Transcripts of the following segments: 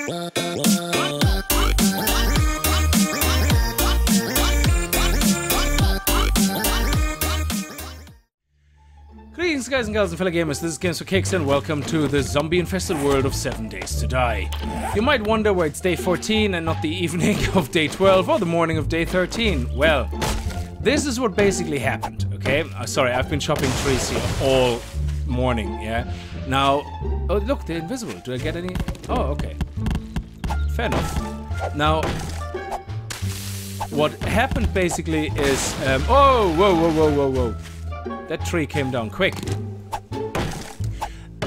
Greetings guys and gals and fellow gamers, this is Games for Kicks and welcome to the zombie-infested world of 7 Days to Die. You might wonder why it's day 14 and not the evening of day 12 or the morning of day 13. Well, this is what basically happened, okay? Sorry, I've been chopping trees here all morning, yeah? Now, oh look, they're invisible. Do I get any? Oh, okay. Fair enough. Now, what happened basically is, oh, whoa. That tree came down quick.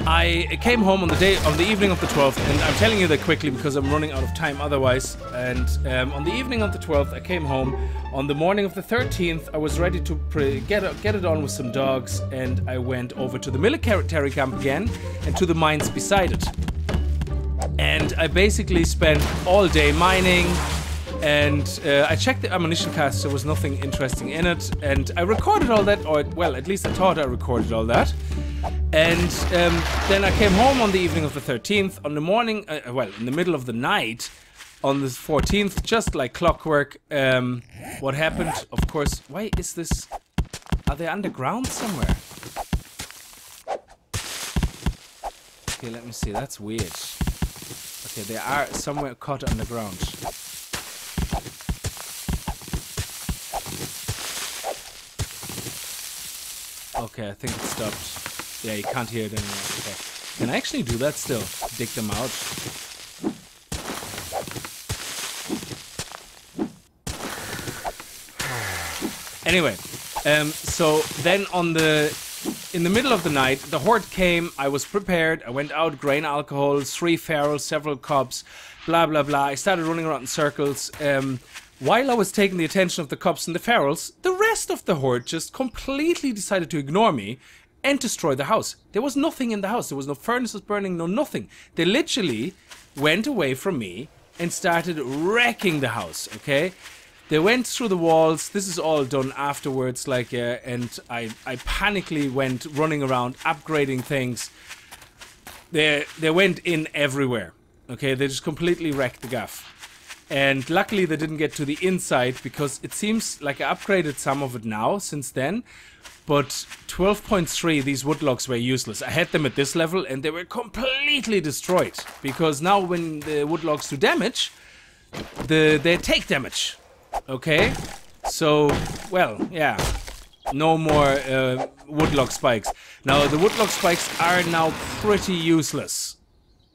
I came home on the evening of the 12th, and I'm telling you that quickly because I'm running out of time otherwise. And on the evening of the 12th, I came home. On the morning of the 13th, I was ready to get it on with some dogs, and I went over to the military camp again and to the mines beside it. And I basically spent all day mining. And I checked the ammunition cast, there was nothing interesting in it, and I recorded all that, or well, at least I thought I recorded all that. And then I came home on the evening of the 13th, on the morning, well, in the middle of the night, on the 14th, just like clockwork. What happened, of course, why is this, are they underground somewhere? Okay, let me see, that's weird. Okay, they are somewhere caught underground. Okay, I think it stopped. Yeah, you can't hear it anymore. Okay. Can I actually do that still? Dig them out? Anyway, so then in the middle of the night, the horde came, I was prepared, I went out, grain alcohol, 3 ferals, several cops, blah blah blah. I started running around in circles. While I was taking the attention of the cops and the ferals, the rest of the horde just completely decided to ignore me and destroy the house. There was nothing in the house. There was no furnaces burning, no nothing. They literally went away from me and started wrecking the house, okay? They went through the walls. This is all done afterwards, like, and I panically went running around, upgrading things. They went in everywhere, okay? They just completely wrecked the gaff. And luckily they didn't get to the inside because it seems like I upgraded some of it now since then. But 12.3, these woodlogs were useless. I had them at this level and they were completely destroyed. Because now when the woodlogs do damage, they take damage. Okay? So, well, yeah. No more woodlog spikes. Now the woodlog spikes are now pretty useless.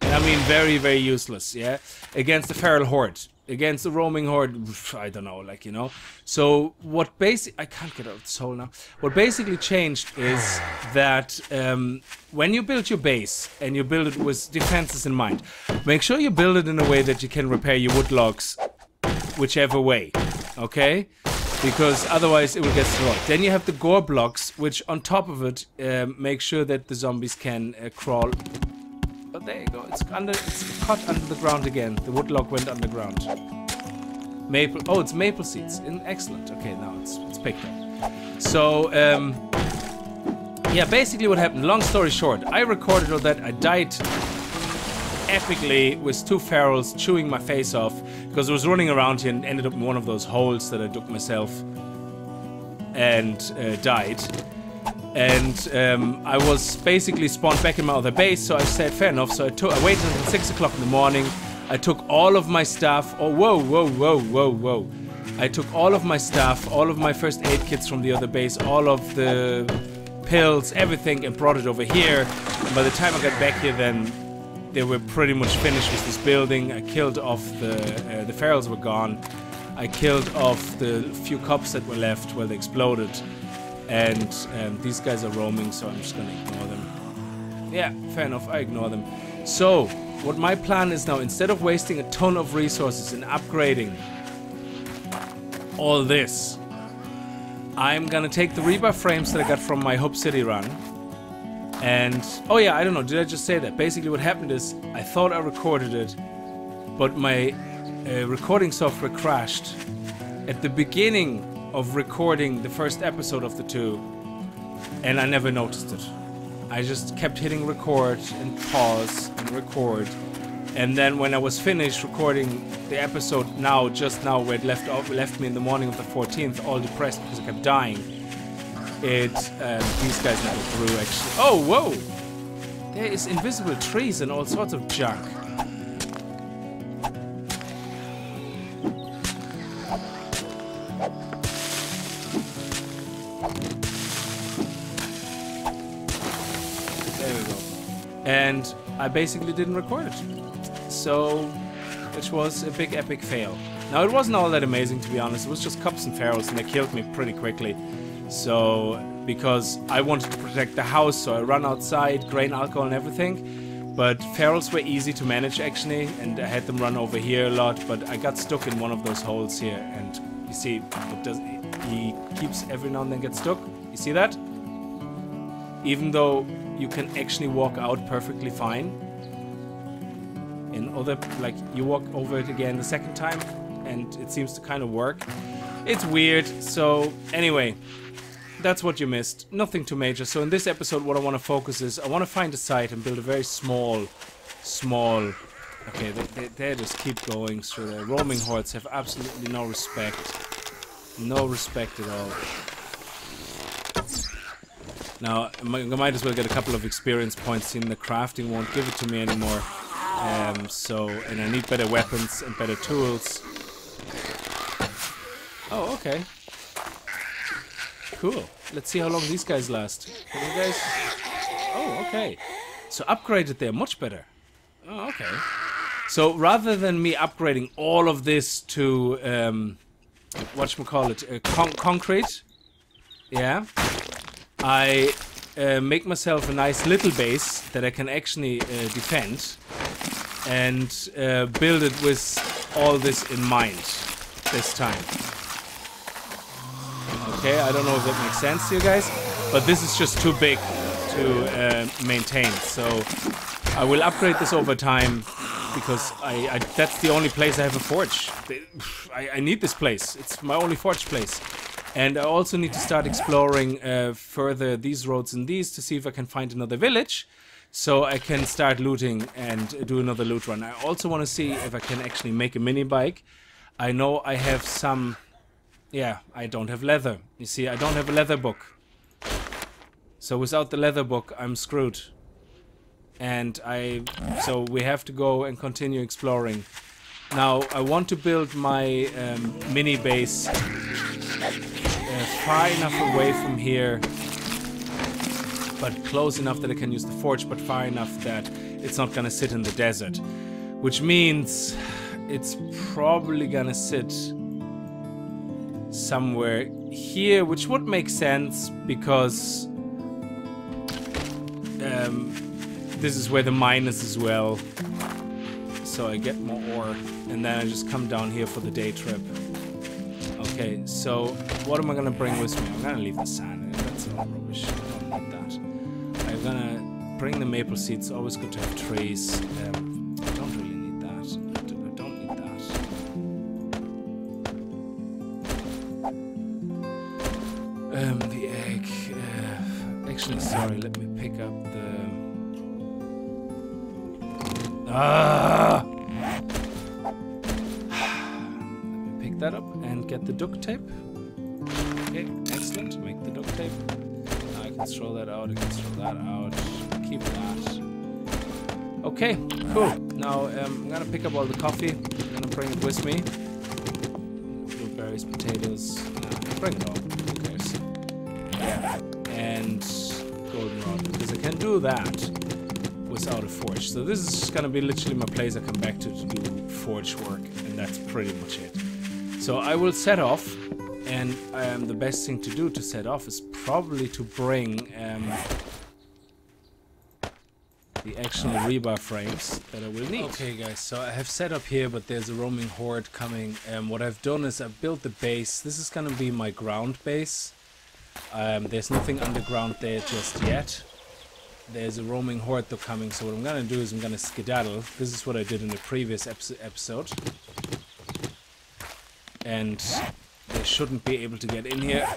I mean very, very useless, yeah? Against the feral horde. Against the roaming horde, I don't know, like, you know. So what I can't get out of this hole now. What basically changed is that when you build your base and you build it with defenses in mind, make sure you build it in a way that you can repair your wood logs whichever way, okay? Because otherwise it will get destroyed. Then you have the gore blocks, which on top of it make sure that the zombies can crawl. Oh, there you go. It's caught under the ground again. The woodlog went underground. Maple. Oh, it's maple seeds. Excellent. Okay, now it's picked up. So, yeah, basically what happened. Long story short, I recorded all that. I died epically with 2 ferals chewing my face off because I was running around here and ended up in one of those holes that I dug myself and died. And I was basically spawned back in my other base, so I said fair enough. So I waited until 6 o'clock in the morning. I took all of my stuff. Oh, whoa. I took all of my stuff, all of my first aid kits from the other base, all of the pills, everything, and brought it over here. And by the time I got back here, then they were pretty much finished with this building. I killed off the ferals were gone. I killed off the few cops that were left where they exploded. And these guys are roaming, so I'm just gonna ignore them. Yeah, fair enough, I ignore them. So, what my plan is now, instead of wasting a ton of resources in upgrading all this, I'm gonna take the rebar frames that I got from my Hope City run. And, oh yeah, I don't know, did I just say that? Basically what happened is, I thought I recorded it, but my recording software crashed at the beginning of recording the first episode of the 2, and I never noticed it. I just kept hitting record and pause and record, And then when I was finished recording the episode just now, where it left me in the morning of the 14th, all depressed because I kept dying. These guys never grew actually. Oh, whoa! There is invisible trees and all sorts of junk. There we go. And I basically didn't record it. So, which was a big epic fail. Now, it wasn't all that amazing, to be honest. It was just cups and ferals, and they killed me pretty quickly. So, because I wanted to protect the house, so I run outside, grain alcohol and everything. But ferals were easy to manage, actually, and I had them run over here a lot, but I got stuck in one of those holes here, and you see, he keeps every now and then get stuck. You see that? Even though you can actually walk out perfectly fine. In other, like, you walk over it again the second time, and it seems to kind of work. It's weird. So anyway, that's what you missed. Nothing too major. So in this episode, what I want to focus is I want to find a site and build a very small. Okay, they just keep going through there. Roaming hordes have absolutely no respect. No respect at all. Now, I might as well get a couple of experience points, seeing the crafting won't give it to me anymore. And I need better weapons and better tools. Oh, okay. Cool. Let's see how long these guys last. Can you guys... Oh, okay. So upgraded there, much better. Oh, okay. So rather than me upgrading all of this to, whatchamacallit, concrete, yeah, I make myself a nice little base that I can actually defend, and build it with all this in mind this time. Okay, I don't know if that makes sense to you guys, but this is just too big to maintain, so I will upgrade this over time, because that's the only place I have a forge. I need this place. It's my only forge place. And I also need to start exploring further these roads and these to see if I can find another village, so I can start looting and do another loot run. I also want to see if I can actually make a mini bike. I know I have some... Yeah, I don't have leather. You see, I don't have a leather book. So without the leather book, I'm screwed. And so we have to go and continue exploring. Now, I want to build my mini base far enough away from here, but close enough that I can use the forge, but far enough that it's not gonna sit in the desert. Which means it's probably gonna sit somewhere here, which would make sense because this is where the mine is as well. So I get more ore, and then I just come down here for the day trip. Okay, so what am I gonna bring with me? I'm gonna leave the sand. That's all rubbish. I don't need that. I'm gonna bring the maple seeds. Always good to have trees. I don't really need that. I don't need that. The egg. Actually, sorry. Let me pick up the. Ah! That up and get the duct tape. Okay, excellent. Make the duct tape. Now I can throw that out. I can throw that out. Keep that. Okay, cool. Now I'm gonna pick up all the coffee. I'm gonna bring it with me. Blueberries, potatoes. Bring it all. Who cares? Yeah. And goldenrod, because I can do that without a forge. So this is just gonna be literally my place I come back to do forge work, and that's pretty much it. So I will set off, and the best thing to do to set off is probably to bring the actual rebar frames that I will need. Okay guys, so I have set up here, but there's a roaming horde coming. What I've done is I've built the base. This is gonna be my ground base. There's nothing underground there just yet. There's a roaming horde though coming, so what I'm gonna do is I'm gonna skedaddle. This is what I did in the previous episode. And they shouldn't be able to get in here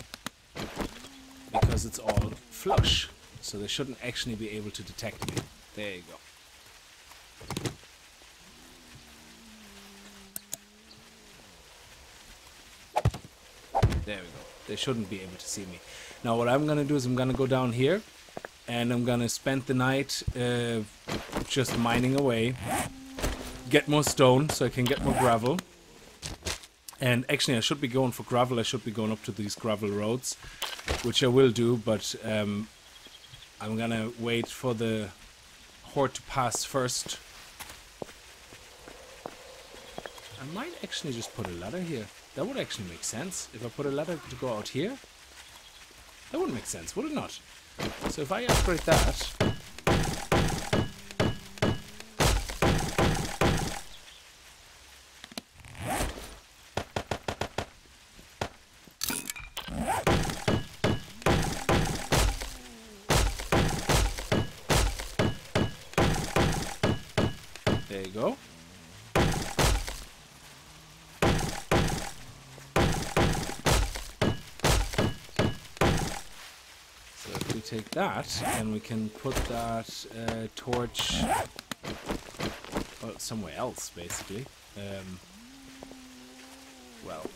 because it's all flush. So they shouldn't actually be able to detect me. There you go. There we go. They shouldn't be able to see me. Now what I'm gonna do is I'm gonna go down here, and I'm gonna spend the night just mining away, get more stone so I can get more gravel. And actually I should be going for gravel. I should be going up to these gravel roads, which I will do, but I'm gonna wait for the horde to pass first. I might actually just put a ladder here. That would actually make sense. If I put a ladder to go out here, that would make sense, would it not? So if I upgrade that... There you go. Take that, and we can put that torch well, somewhere else, basically. Well,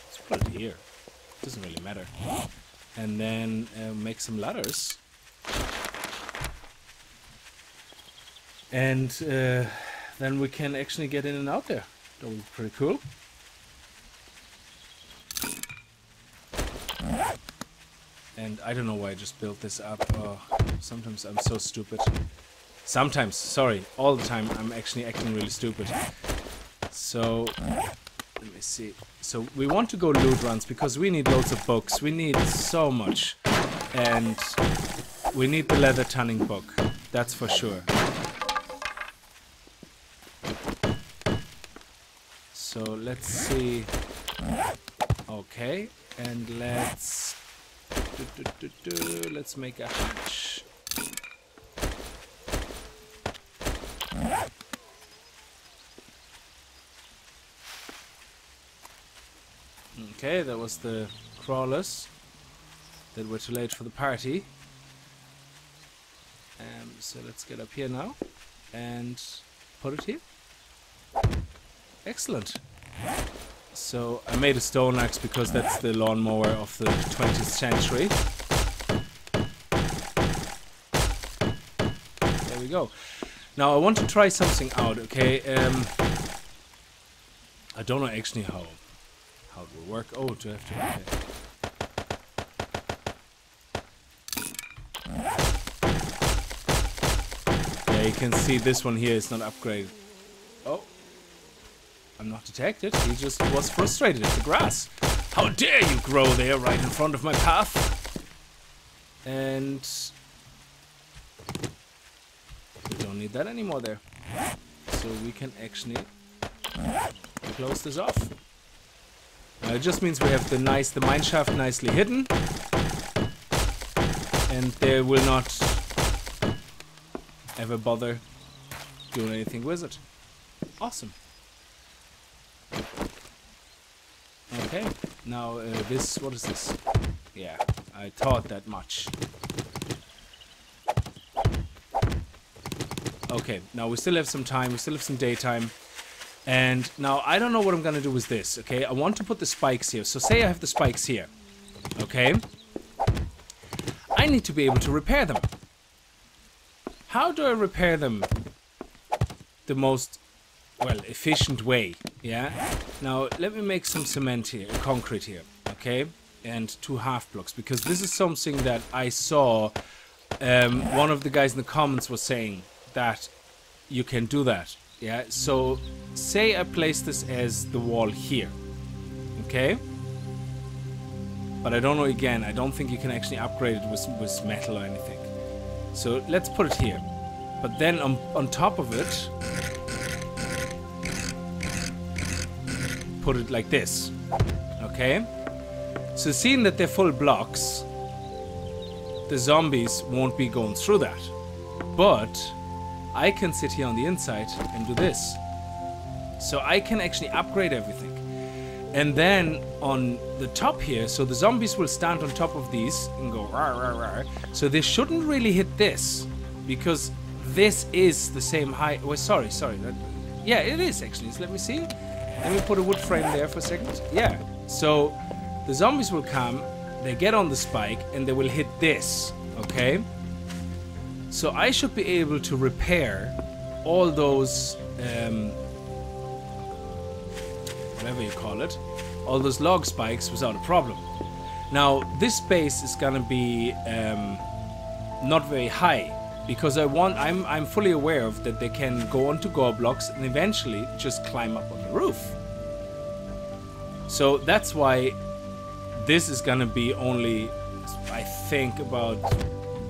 let's put it here. Doesn't really matter. And then make some ladders. And then we can actually get in and out there. That would be pretty cool. And I don't know why I just built this up. Oh, sometimes I'm so stupid. Sometimes, sorry, all the time I'm actually acting really stupid. So, let me see. So we want to go loot runs because we need loads of books. We need so much. And we need the leather tanning book. That's for sure. So let's see. Okay, and let's make a hatch. Okay, that was the crawlers that were too late for the party. So let's get up here now and put it here. Excellent. So I made a stone axe because that's the lawnmower of the 20th century. There we go. Now I want to try something out, okay? I don't know actually how it will work. Oh, do I have to? Okay. Yeah, you can see this one here is not upgraded. Oh. I'm not detected. He just was frustrated at the grass. How dare you grow there right in front of my path? And we don't need that anymore there. So we can actually close this off. Now it just means we have the mine shaft nicely hidden. And they will not ever bother doing anything with it. Awesome. Okay, now this, what is this? Yeah, I thought that much. Okay, now we still have some time, we still have some daytime. And now I don't know what I'm gonna do with this, okay? I want to put the spikes here. So say I have the spikes here, okay? I need to be able to repair them. How do I repair them the most, well, efficient way? Yeah. Now let me make some cement here, concrete here, okay, and 2 half blocks, because this is something that I saw. One of the guys in the comments was saying that you can do that. Yeah. So say I place this as the wall here, okay. But I don't know. Again, I don't think you can actually upgrade it with metal or anything. So let's put it here. But then on top of it, put it like this, okay? So seeing that they're full blocks, the zombies won't be going through that. But I can sit here on the inside and do this. So I can actually upgrade everything. And then on the top here, so the zombies will stand on top of these and go rawr, rawr, rawr. So they shouldn't really hit this, because this is the same height. Oh, sorry. Yeah, it is actually. So let me see. Let me put a wood frame there for a second. Yeah. So the zombies will come, they get on the spike, and they will hit this. Okay? So I should be able to repair all those, whatever you call it, all those log spikes without a problem. Now, this base is gonna be not very high, because I'm fully aware of that they can go onto go blocks and eventually just climb up on the roof. So that's why this is gonna be only, I think, about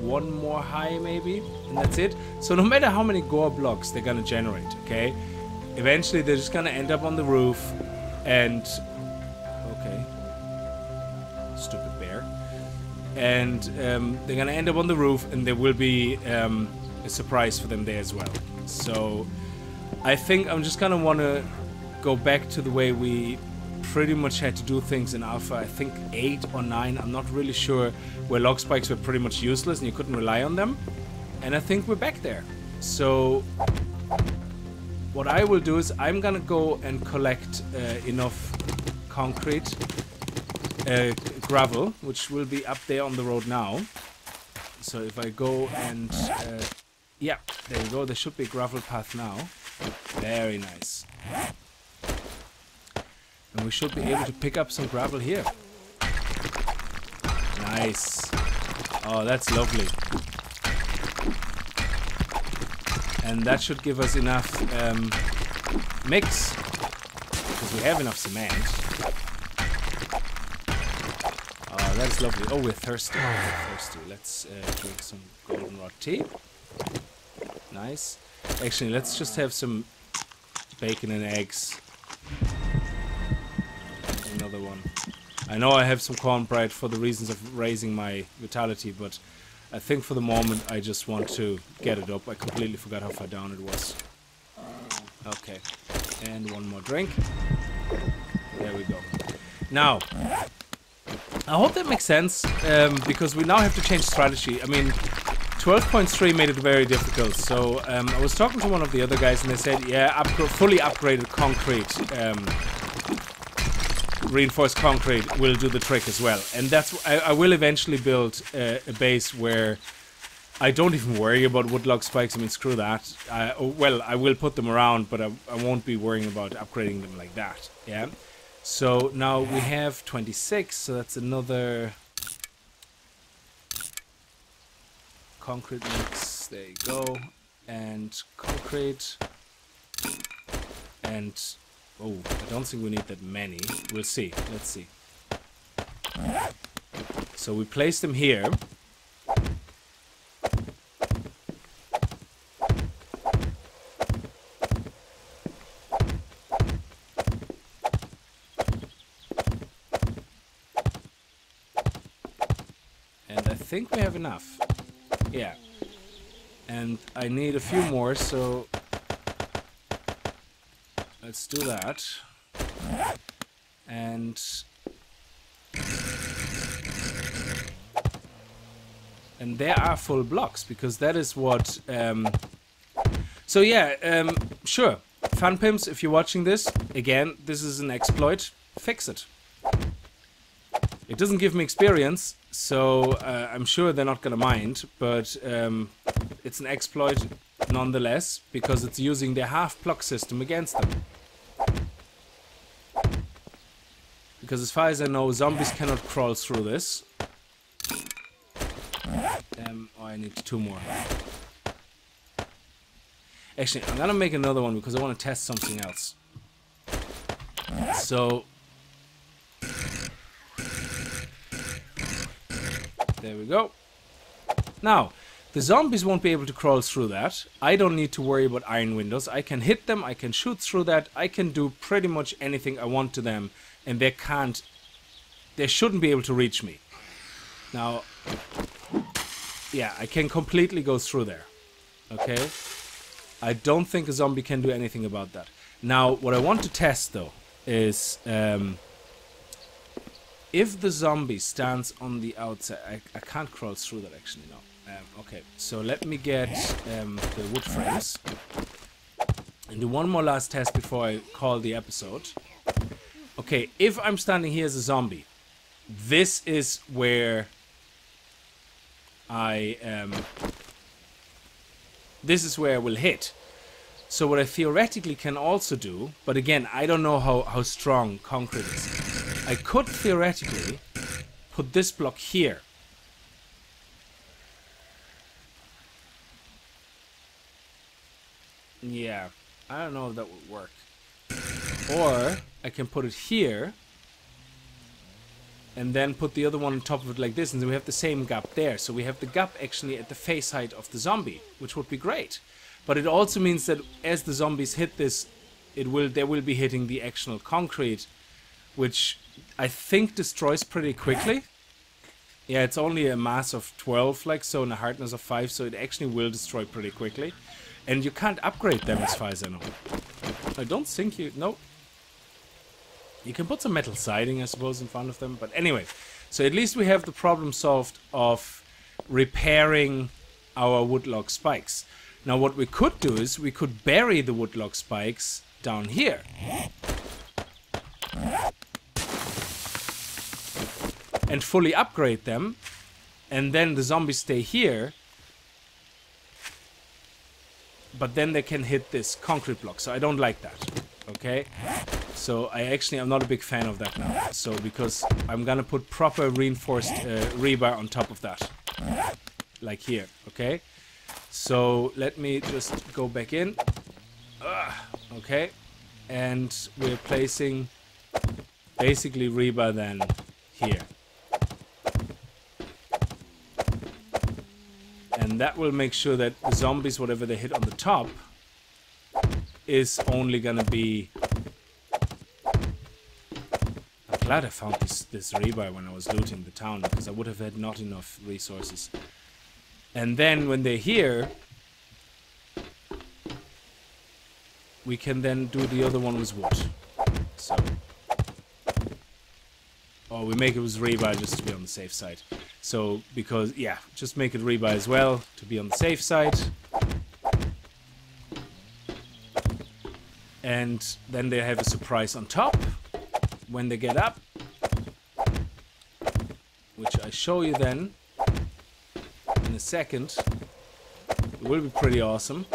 one more high maybe, and that's it. So no matter how many gore blocks they're gonna generate, okay, eventually they're just gonna end up on the roof, and okay, stupid bear, and they're gonna end up on the roof, and there will be a surprise for them there as well. So I think I'm just gonna want to go back to the way we pretty much had to do things in Alpha, I think 8 or 9, I'm not really sure, where log spikes were pretty much useless and you couldn't rely on them. And I think we're back there. So what I will do is I'm gonna go and collect enough concrete, gravel, which will be up there on the road now. So if I go and yeah, there you go, there should be a gravel path now. Very nice. And we should be able to pick up some gravel here. Nice. Oh, that's lovely. And that should give us enough mix, because we have enough cement. Oh, that's lovely. Oh, we're thirsty. We're thirsty. Let's drink some goldenrod tea. Nice. Actually, let's just have some bacon and eggs. Another one. I know I have some cornbread for the reasons of raising my vitality, but I think for the moment I just want to get it up. I completely forgot how far down it was. Okay. And one more drink. There we go. Now, I hope that makes sense, because we now have to change strategy. I mean, 12.3 made it very difficult. So I was talking to one of the other guys and they said, yeah, fully upgraded concrete, reinforced concrete will do the trick as well. And that's, I will eventually build a base where I don't even worry about woodlog spikes. I mean, screw that. Well, I will put them around, but I won't be worrying about upgrading them like that. Yeah. So now we have 26, so that's another concrete mix. There you go. And concrete. And oh, I don't think we need that many. We'll see. Let's see. So we place them here. And I think we have enough. Yeah. And I need a few more, so let's do that. And there are full blocks, because that is what so yeah, sure, Fun Pimps, if you're watching this, again, this is an exploit, fix it. It doesn't give me experience, so I'm sure they're not gonna mind, but it's an exploit nonetheless, because it's using their half block system against them. Because as far as I know, zombies cannot crawl through this. Oh, I need 2 more. Actually, I'm gonna make another one because I want to test something else. So there we go. Now, the zombies won't be able to crawl through that. I don't need to worry about iron windows. I can hit them, I can shoot through that, I can do pretty much anything I want to them, and they shouldn't be able to reach me. Now, yeah, I can completely go through there. Okay? I don't think a zombie can do anything about that. Now, what I want to test, though, is if the zombie stands on the outside... I can't crawl through that, actually, no. Okay, so let me get the wood frames. And do one more last test before I call the episode. Okay, if I'm standing here as a zombie, this is where I will hit. So what I theoretically can also do, but again, I don't know how strong concrete is. I could theoretically put this block here. Yeah, I don't know if that would work. Or I can put it here and then put the other one on top of it like this, and then we have the same gap there. So we have the gap actually at the face height of the zombie, which would be great. But it also means that as the zombies hit this, they will be hitting the actual concrete, which I think destroys pretty quickly. Yeah, it's only a mass of 12, like so, and a hardness of 5, so it actually will destroy pretty quickly. And you can't upgrade them as far as I know. I don't think you... No. You can put some metal siding, I suppose, in front of them. But anyway, so at least we have the problem solved of repairing our woodlog spikes. Now what we could do is we could bury the woodlog spikes down here. And fully upgrade them. And then the zombies stay here. But then they can hit this concrete block. So I don't like that. Okay? So I'm not a big fan of that now. So because I'm gonna put proper reinforced rebar on top of that. Like here. Okay? So let me just go back in. Okay? And we're placing basically rebar then here. And that will make sure that the zombies, whatever they hit on the top, is only gonna be... I'm glad I found this rebar when I was looting the town, because I would have had not enough resources. And then when they're here, we can then do the other one with wood. So... Or we make it with rebar just to be on the safe side. So, because, yeah, just make it rebar as well to be on the safe side. And then they have a surprise on top when they get up. Which I show you then in a second. It will be pretty awesome.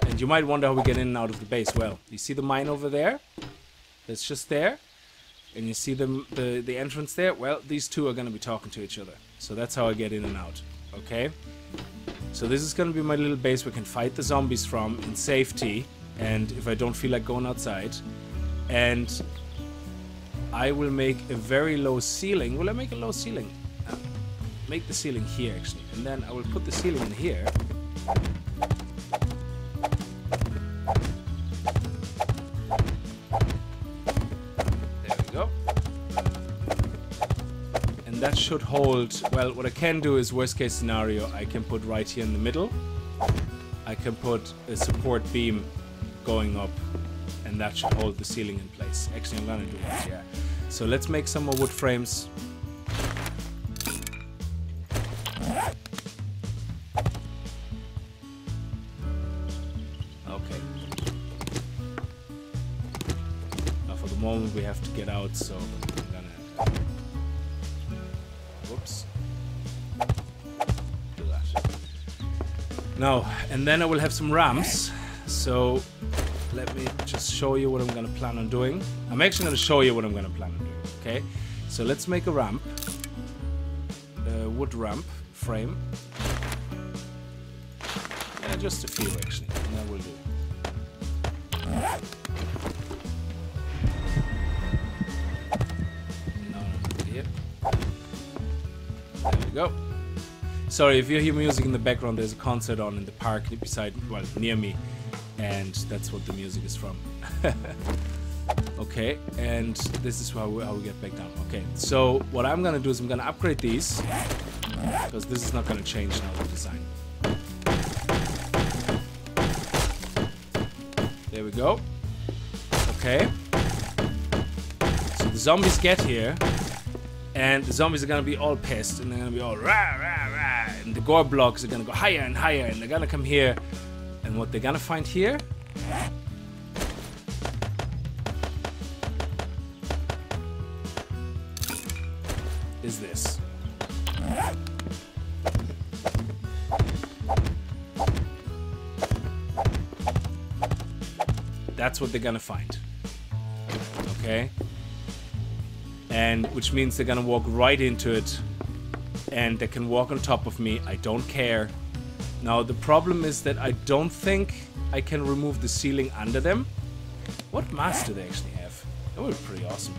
And you might wonder how we get in and out of the base. Well, you see the mine over there? It's just there. And you see the entrance there? Well, these two are going to be talking to each other. So that's how I get in and out. Okay? So this is going to be my little base we can fight the zombies from in safety. And if I don't feel like going outside. And I will make a very low ceiling. Will I make a low ceiling? Make the ceiling here, actually. And then I will put the ceiling in here. That should hold. Well, what I can do is, worst case scenario, I can put right here in the middle. I can put a support beam going up, and that should hold the ceiling in place. Actually, I'm gonna do that, yeah. So let's make some more wood frames. Okay. Now for the moment we have to get out, so I'm gonna... Whoops. Do that. Now, and then I will have some ramps. So let me just show you what I'm gonna plan on doing. I'm actually gonna show you what I'm gonna plan on doing. Okay. So let's make a ramp. A wood ramp frame. Just a few actually. And that will do. There we go. Sorry if you hear music in the background, there's a concert on in the park beside, well, near me, and that's what the music is from. Okay, and this is how we get back down. Okay, so what I'm gonna do is I'm gonna upgrade these, because this is not gonna change now the design. There we go. Okay. So the zombies get here. And the zombies are gonna be all pissed, and they're gonna be all rah, rah, rah. And the gore blocks are gonna go higher and higher, and they're gonna come here. And what they're gonna find here is this. That's what they're gonna find. Okay? And which means they're gonna walk right into it, and they can walk on top of me. I don't care. Now the problem is that I don't think I can remove the ceiling under them. What mass do they actually have? That would be pretty awesome.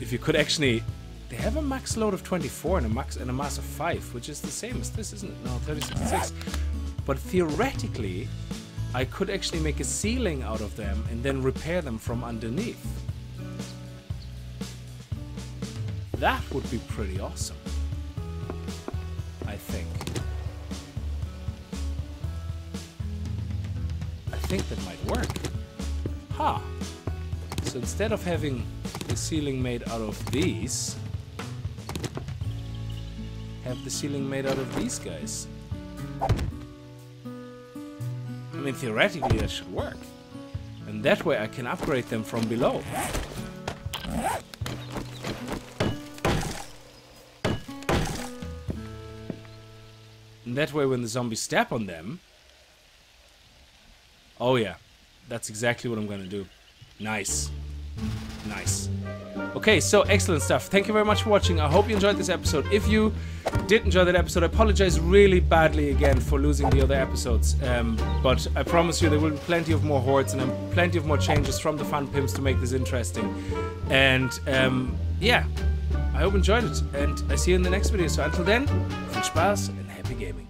If you could actually... They have a max load of 24 and a mass of 5, which is the same as this, isn't it? No, 36. But theoretically, I could actually make a ceiling out of them and then repair them from underneath. That would be pretty awesome, I think. I think that might work. Ha! So instead of having the ceiling made out of these, have the ceiling made out of these guys. I mean, theoretically that should work. And that way I can upgrade them from below. And that way when the zombies step on them... Oh yeah, that's exactly what I'm gonna do. Nice. Nice. Okay, so excellent stuff. Thank you very much for watching. I hope you enjoyed this episode. If you did enjoy that episode, I apologize really badly again for losing the other episodes. But I promise you there will be plenty of more hordes and plenty of more changes from the Fun Pimps to make this interesting. And yeah, I hope you enjoyed it. And I see you in the next video. So until then, viel Spaß and happy gaming.